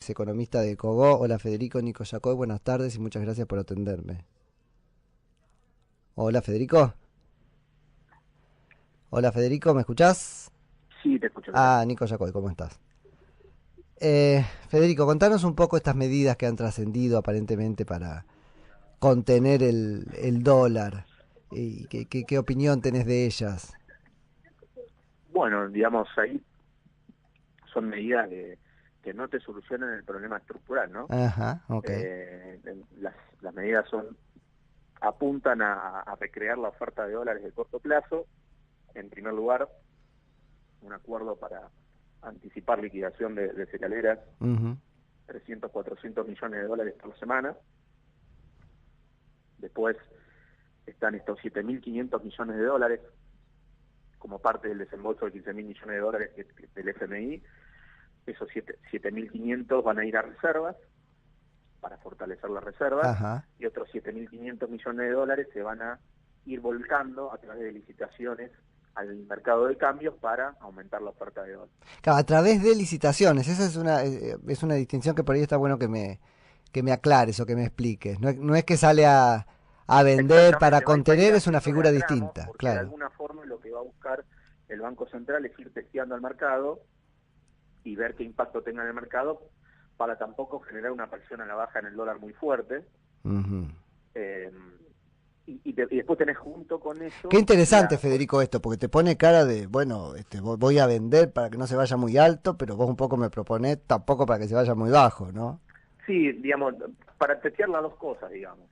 economista de Cogó. Hola Federico, Nico Yacoy, buenas tardes y muchas gracias por atenderme. Hola Federico. Hola Federico, ¿me escuchás? Sí, te escucho, ¿qué tal? Ah, Nico Yacoy, ¿cómo estás? Federico, contanos un poco estas medidas que han trascendido aparentemente para contener el dólar y qué opinión tenés de ellas. Bueno, digamos, ahí son medidas que no te solucionan el problema estructural, ¿no? Ajá, ok. Las medidas apuntan a recrear la oferta de dólares de corto plazo. En primer lugar, un acuerdo para anticipar liquidación de cerealeras, Ujú. 300, 400 millones de dólares por semana. Después están estos 7.500 millones de dólares como parte del desembolso de 15.000 millones de dólares del FMI. Esos 7.500 van a ir a reservas, para fortalecer las reservas, Ajá. y otros 7.500 millones de dólares se van a ir volcando a través de licitaciones al mercado de cambios para aumentar la oferta de dólares. Claro, a través de licitaciones, esa es una distinción que por ahí está bueno que me aclares o que me expliques. No, no es que sale a vender para Exactamente, va a ir contener, es una haciéndole figura a tramos, distinta, porque de claro. alguna forma lo que va a buscar el Banco Central es ir testeando al mercado y ver qué impacto tenga en el mercado, para tampoco generar una presión a la baja en el dólar muy fuerte. Ujú. eh, y después tenés junto con Qué eso interesante, Federico, esto, porque te pone cara de, bueno, voy a vender para que no se vaya muy alto, pero vos un poco me proponés tampoco para que se vaya muy bajo, ¿no? sí, digamos, para testear las dos cosas, digamos,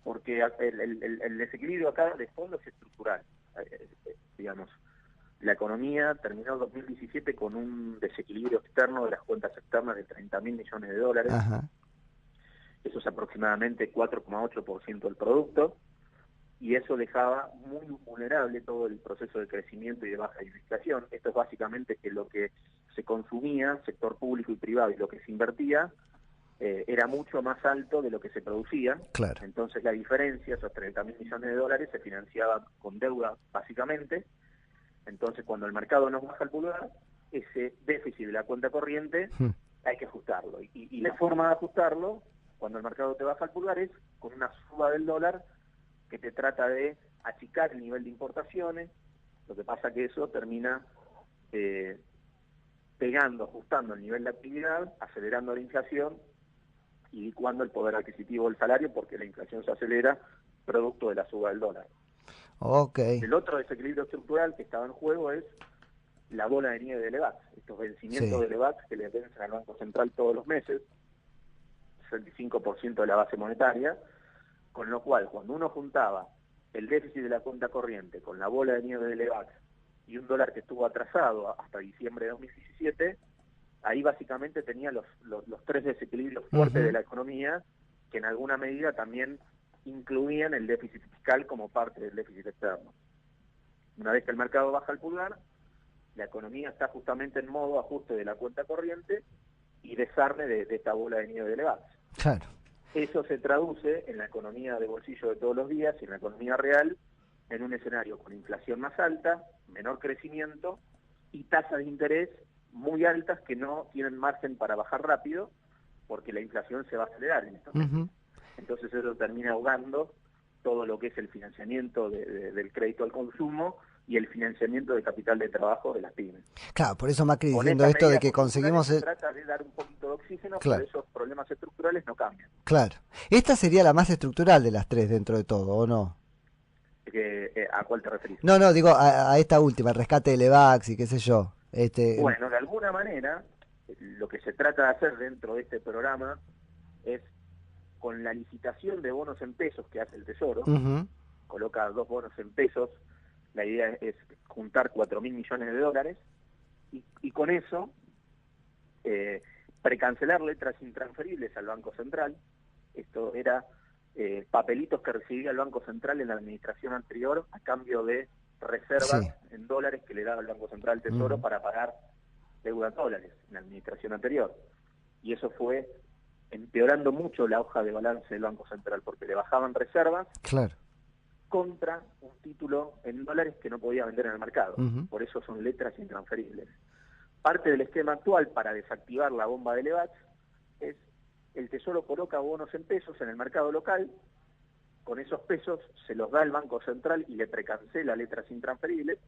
porque el desequilibrio acá de fondo es estructural. Digamos, la economía terminó 2017 con un desequilibrio externo de las cuentas externas de 30.000 millones de dólares. Ajá. Eso es aproximadamente 4,8% del producto, y eso dejaba muy vulnerable todo el proceso de crecimiento y de baja inflación. Esto es básicamente que lo que se consumía, sector público y privado, y lo que se invertía, era mucho más alto de lo que se producía. Claro. Entonces la diferencia, esos 30.000 millones de dólares, se financiaba con deuda básicamente. Entonces cuando el mercado nos baja el pulgar, ese déficit de la cuenta corriente Hmm. hay que ajustarlo. Y la forma de ajustarlo, cuando el mercado te baja el pulgar, es con una suba del dólar que te trata de achicar el nivel de importaciones. Lo que pasa que eso termina eh, pegando, ajustando el nivel de actividad, acelerando la inflación y licuando el poder adquisitivo del salario, porque la inflación se acelera producto de la suba del dólar. Ok. El otro desequilibrio estructural que estaba en juego es la bola de nieve de Levax, estos vencimientos Sí. de Levax que le vencen al Banco Central todos los meses, 65% de la base monetaria, con lo cual cuando uno juntaba el déficit de la cuenta corriente con la bola de nieve de Levax y un dólar que estuvo atrasado hasta diciembre de 2017, ahí básicamente tenía los tres desequilibrios fuertes de Ujú. la economía, que en alguna medida también incluían el déficit fiscal como parte del déficit externo. Una vez que el mercado baja el pulgar, la economía está justamente en modo ajuste de la cuenta corriente y desarme de esta bola de nieve de Levax. Claro. Eso se traduce en la economía de bolsillo de todos los días y en la economía real en un escenario con inflación más alta, menor crecimiento y tasas de interés muy altas que no tienen margen para bajar rápido, porque la inflación se va a acelerar en estos meses. Ujú. Entonces eso termina ahogando todo lo que es el financiamiento del crédito al consumo y el financiamiento de capital de trabajo de las pymes. Claro, por eso Macri Con diciendo estas esto de medidas que coyunturales conseguimos... se trata de dar un poquito de oxígeno, pero Claro, esos problemas estructurales no cambian. claro. Esta sería la más estructural de las tres dentro de todo, ¿o no? ¿A cuál te referís? No, no, digo a esta última, el rescate de Levax y qué sé yo. Bueno, de alguna manera, lo que se trata de hacer dentro de este programa es, con la licitación de bonos en pesos que hace el Tesoro, Ujú. coloca dos bonos en pesos, la idea es juntar 4.000 millones de dólares, y con eso precancelar letras intransferibles al Banco Central. Esto era papelitos que recibía el Banco Central en la administración anterior a cambio de reservas Sí. en dólares que le daba el Banco Central al Tesoro Ujú. para pagar deuda en dólares en la administración anterior. Y eso fue empeorando mucho la hoja de balance del Banco Central, porque le bajaban reservas Claro. contra un título en dólares que no podía vender en el mercado. Ujú. Por eso son letras intransferibles. Parte del esquema actual para desactivar la bomba de Levax es el Tesoro coloca bonos en pesos en el mercado local, con esos pesos se los da el Banco Central y le precancela letras intransferibles.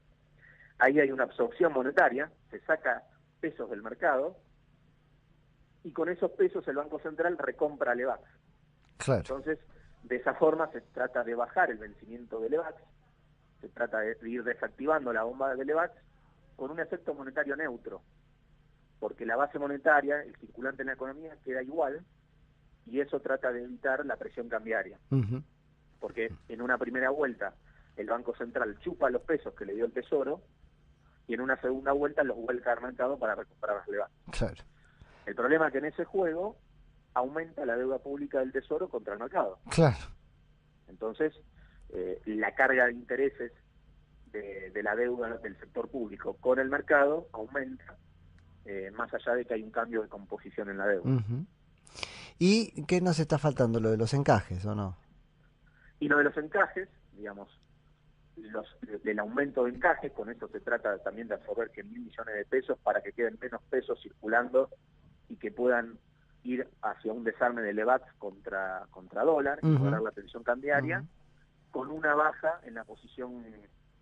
Ahí hay una absorción monetaria, se saca pesos del mercado y con esos pesos el Banco Central recompra Levax. Claro. Entonces, de esa forma se trata de bajar el vencimiento de Levax, se trata de ir desactivando la bomba de Levax con un efecto monetario neutro, porque la base monetaria, el circulante en la economía, queda igual y eso trata de evitar la presión cambiaria. Uh-huh. Porque en una primera vuelta el Banco Central chupa los pesos que le dio el Tesoro y en una segunda vuelta los vuelca al mercado para recuperar las Levax. Claro. El problema es que en ese juego aumenta la deuda pública del Tesoro contra el mercado. Claro. Entonces, la carga de intereses de la deuda del sector público con el mercado aumenta, más allá de que hay un cambio de composición en la deuda. Uh-huh. ¿Y qué nos está faltando? ¿Lo de los encajes o no? Y lo de los encajes, digamos, del aumento de encajes, con esto se trata también de absorber 100.000 millones de pesos para que queden menos pesos circulando y que puedan ir hacia un desarme de Levax contra dólar, y lograr la tensión cambiaria, con una baja en la posición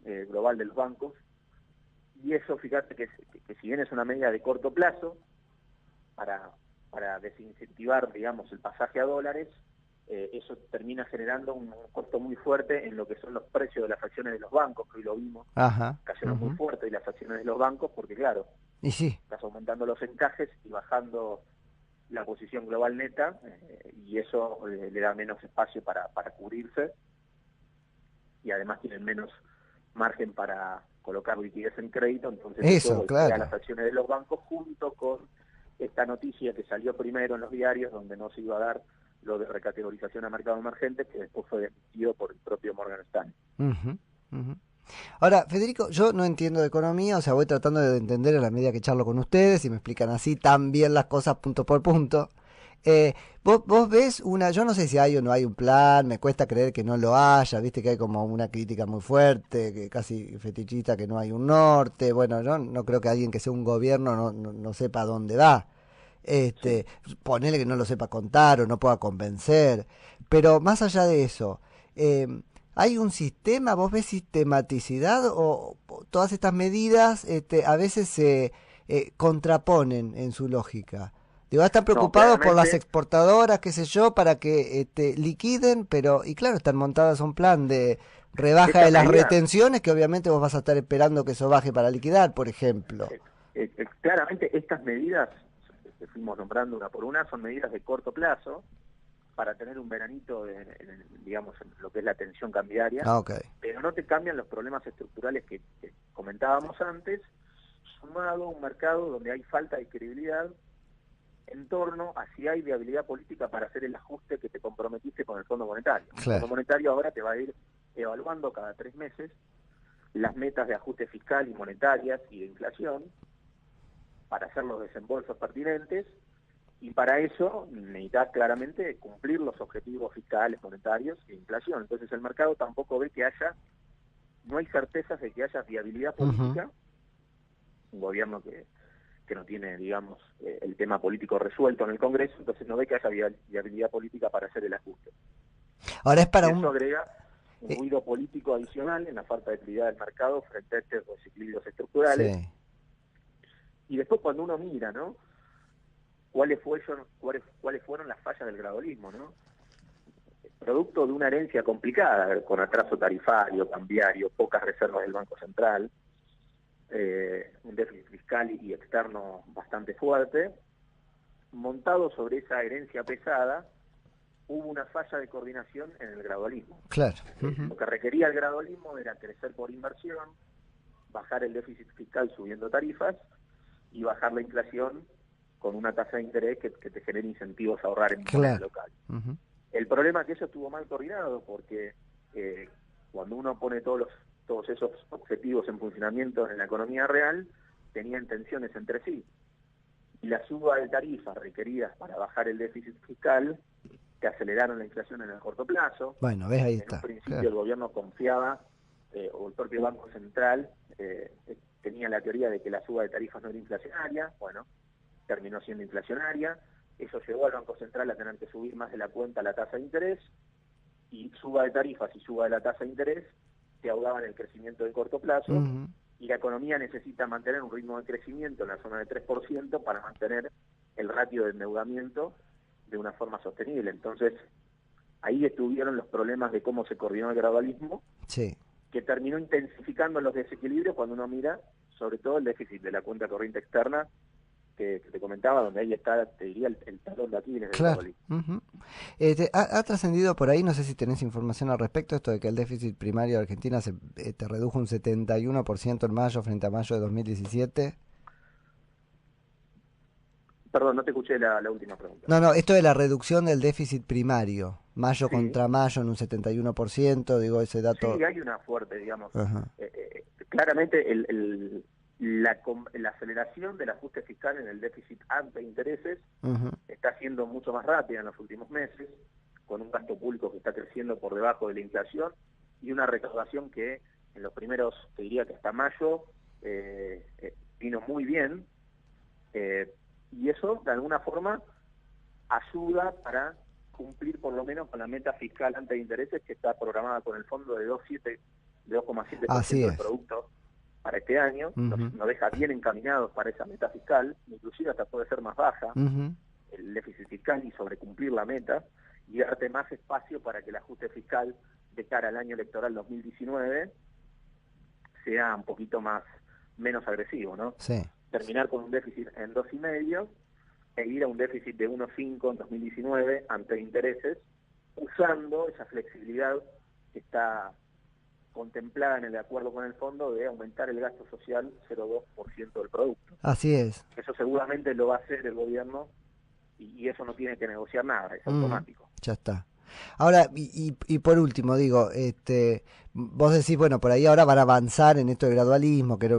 global de los bancos. Y eso, fíjate que si bien es una medida de corto plazo, para desincentivar, digamos, el pasaje a dólares, eso termina generando un costo muy fuerte en lo que son los precios de las acciones de los bancos, que hoy lo vimos, cayeron muy fuerte y las acciones de los bancos, porque claro, y sí, estás aumentando los encajes y bajando la posición global neta, y eso le da menos espacio para cubrirse, y además tienen menos margen para colocar liquidez en crédito, entonces eso golpea las acciones de los bancos, junto con esta noticia que salió primero en los diarios, donde no se iba a dar lo de recategorización a mercado emergente, que después fue desmentido por el propio Morgan Stanley. Ahora, Federico, yo no entiendo de economía, o sea, voy tratando de entender a la medida que charlo con ustedes y me explican así tan bien las cosas punto por punto. ¿Vos ves yo no sé si hay o no hay un plan, me cuesta creer que no lo haya, viste que hay como una crítica muy fuerte, que casi fetichista, que no hay un norte. Bueno, yo no creo que alguien que sea un gobierno no sepa dónde va. Ponele que no lo sepa contar o no pueda convencer, pero más allá de eso, ¿hay un sistema? ¿Vos ves sistematicidad o todas estas medidas a veces se contraponen en su lógica? Digo, están preocupados por las exportadoras, qué sé yo, para que liquiden, y claro, están montadas un plan de rebaja de las retenciones, que obviamente vos vas a estar esperando que eso baje para liquidar, por ejemplo. Claramente estas medidas, que fuimos nombrando una por una, son medidas de corto plazo, para tener un veranito, digamos, en lo que es la tensión cambiaria, pero no te cambian los problemas estructurales que comentábamos antes, sumado a un mercado donde hay falta de credibilidad en torno a si hay viabilidad política para hacer el ajuste que te comprometiste con el Fondo Monetario. El Fondo Monetario ahora te va a ir evaluando cada 3 meses las metas de ajuste fiscal y monetarias y de inflación para hacer los desembolsos pertinentes, y para eso necesitas claramente cumplir los objetivos fiscales, monetarios e inflación. Entonces el mercado tampoco ve que no hay certezas de que haya viabilidad política, un gobierno que no tiene, digamos, el tema político resuelto en el Congreso, entonces no ve que haya viabilidad política para hacer el ajuste. Ahora es para eso agrega un ruido político adicional en la falta de credibilidad del mercado frente a estos desequilibrios estructurales. Sí. Y después cuando uno mira, ¿no?, cuáles fueron las fallas del gradualismo, ¿no? Producto de una herencia complicada, con atraso tarifario, cambiario, pocas reservas del Banco Central, un déficit fiscal y externo bastante fuerte, montado sobre esa herencia pesada, hubo una falla de coordinación en el gradualismo. Claro. Lo que requería el gradualismo era crecer por inversión, bajar el déficit fiscal subiendo tarifas y bajar la inflación con una tasa de interés que te genere incentivos a ahorrar en moneda local. El problema es que eso estuvo mal coordinado, porque cuando uno pone todos esos objetivos en funcionamiento en la economía real, tenían tensiones entre sí. Y la suba de tarifas requeridas para bajar el déficit fiscal, que aceleraron la inflación en el corto plazo. Bueno, ves, ahí en un principio el gobierno confiaba, o el propio Banco Central tenía la teoría de que la suba de tarifas no era inflacionaria. Bueno, terminó siendo inflacionaria, Eso llevó al Banco Central a tener que subir más de la cuenta la tasa de interés, y suba de tarifas y suba de la tasa de interés te ahogaban el crecimiento de corto plazo, y la economía necesita mantener un ritmo de crecimiento en la zona de 3% para mantener el ratio de endeudamiento de una forma sostenible. Entonces, ahí estuvieron los problemas de cómo se coordinó el gradualismo, Sí. que terminó intensificando los desequilibrios cuando uno mira, sobre todo el déficit de la cuenta corriente externa, que te comentaba, donde ahí está, te diría, el talón de Aquiles del Claro. gradualismo. Ha trascendido por ahí, no sé si tenés información al respecto, esto de que el déficit primario de Argentina se te redujo un 71% en mayo frente a mayo de 2017. Perdón, no te escuché la última pregunta. No, esto de la reducción del déficit primario, mayo Sí. contra mayo en un 71%, digo, ese dato. Sí, hay una fuerte, digamos. Ajá. Claramente la aceleración del ajuste fiscal en el déficit ante intereses está siendo mucho más rápida en los últimos meses, con un gasto público que está creciendo por debajo de la inflación y una recaudación que en los primeros, te diría que hasta mayo, vino muy bien, y eso de alguna forma ayuda para cumplir por lo menos con la meta fiscal ante intereses que está programada con el fondo de 2,7% del producto para este año. Nos deja bien encaminados para esa meta fiscal, inclusive hasta puede ser más baja el déficit fiscal y sobrecumplir la meta, y darte más espacio para que el ajuste fiscal de cara al año electoral 2019 sea un poquito menos agresivo, ¿no? Sí. Terminar con un déficit en 2,5 e ir a un déficit de 1,5 en 2019 ante intereses, usando esa flexibilidad que está contemplada en el acuerdo con el fondo de aumentar el gasto social 0,2% del producto. Así es. Eso seguramente lo va a hacer el gobierno, y eso no tiene que negociar nada, es automático. Ya está. Ahora, y por último, digo, vos decís, bueno, por ahí ahora van a avanzar en esto del gradualismo, que era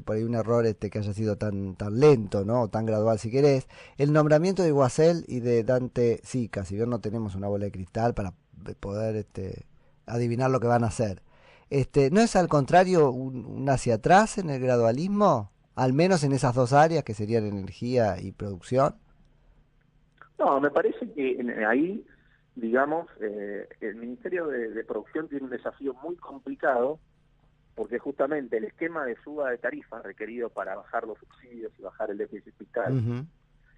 por ahí un error que haya sido tan lento, ¿no? O tan gradual, si querés. El nombramiento de Guasel y de Dante Sica, si bien no tenemos una bola de cristal para poder adivinar lo que van a hacer. ¿No es al contrario un hacia atrás en el gradualismo? Al menos en esas dos áreas que serían energía y producción. No, me parece que ahí, digamos, el Ministerio de Producción tiene un desafío muy complicado, porque justamente el esquema de suba de tarifas requerido para bajar los subsidios y bajar el déficit fiscal,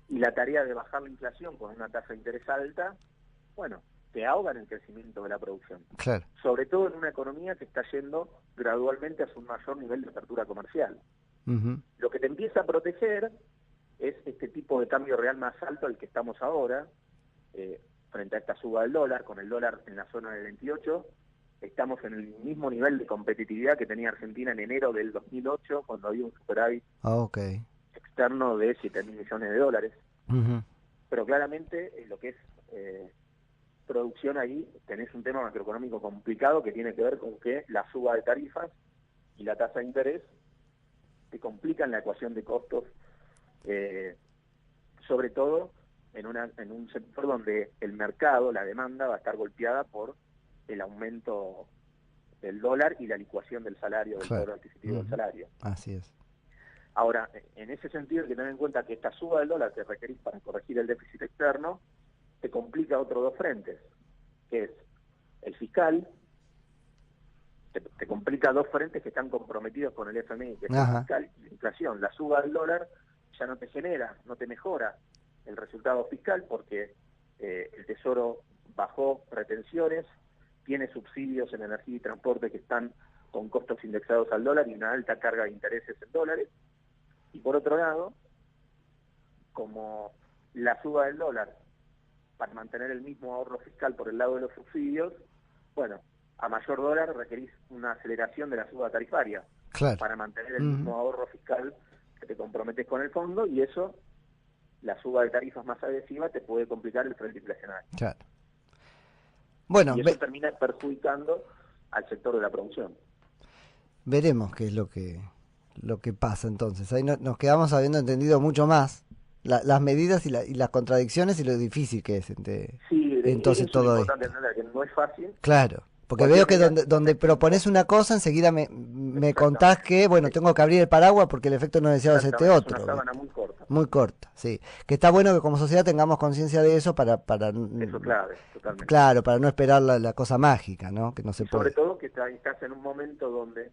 y la tarea de bajar la inflación con una tasa de interés alta, bueno, te ahogan el crecimiento de la producción. Claro. Sobre todo en una economía que está yendo gradualmente hacia un mayor nivel de apertura comercial. Lo que te empieza a proteger es este tipo de cambio real más alto al que estamos ahora, frente a esta suba del dólar. Con el dólar en la zona de 28, estamos en el mismo nivel de competitividad que tenía Argentina en enero del 2008, cuando había un superávit externo de 7.000 millones de dólares. Pero claramente lo que es producción, ahí tenés un tema macroeconómico complicado que tiene que ver con que la suba de tarifas y la tasa de interés te complican la ecuación de costos, sobre todo en un sector donde el mercado, la demanda, va a estar golpeada por el aumento del dólar y la licuación del salario, del poder adquisitivo del salario. Así es. Ahora, en ese sentido hay que tener en cuenta que esta suba del dólar que requerís para corregir el déficit externo te complica otros dos frentes, que es el fiscal. Te complica dos frentes que están comprometidos con el FMI, que es el fiscal y la inflación. La suba del dólar ya no te genera, no te mejora el resultado fiscal, porque el Tesoro bajó retenciones, tiene subsidios en energía y transporte que están con costos indexados al dólar y una alta carga de intereses en dólares. Y por otro lado, como la suba del dólar para mantener el mismo ahorro fiscal por el lado de los subsidios, bueno, a mayor dólar requerís una aceleración de la suba tarifaria para mantener el mismo ahorro fiscal que te comprometes con el fondo, y eso, la suba de tarifas más agresiva, te puede complicar el frente inflacionario. Claro. Bueno, y eso termina perjudicando al sector de la producción. Veremos qué es lo que pasa entonces. Ahí nos quedamos habiendo entendido mucho más las medidas y las contradicciones y lo difícil que es entonces todo esto. Que no es fácil. Claro. Porque veo que donde propones una cosa, enseguida me contás que, bueno, tengo que abrir el paraguas porque el efecto no deseado es este otro. Es una sábana muy corta. muy corta, sí. Que está bueno que como sociedad tengamos conciencia de eso Eso clave, totalmente. claro, para no esperar la cosa mágica, ¿no? Que no se Y sobre puede. todo que estás en un momento donde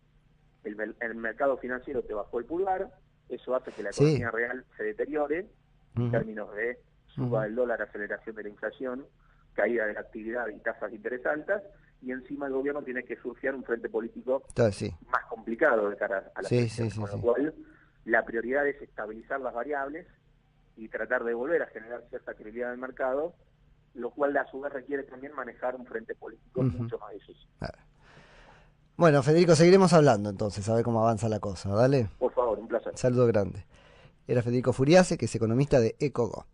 el mercado financiero te bajó el pulgar, eso hace que la Sí. economía real se deteriore en Ujú, términos de suba ujú. del dólar, aceleración de la inflación, caída de la actividad y tasas de interés altas, y encima el gobierno tiene que surfear un frente político Entonces sí, más complicado de cara a las sí, sí, elecciones, sí, con lo sí. cual la prioridad es estabilizar las variables y tratar de volver a generar cierta credibilidad del mercado, lo cual a su vez requiere también manejar un frente político Ujú. mucho más difícil. Bueno, Federico, seguiremos hablando entonces, a ver cómo avanza la cosa, ¿dale? Por favor, un placer. Saludo grande. Era Federico Furiase, que es economista de Ecogo.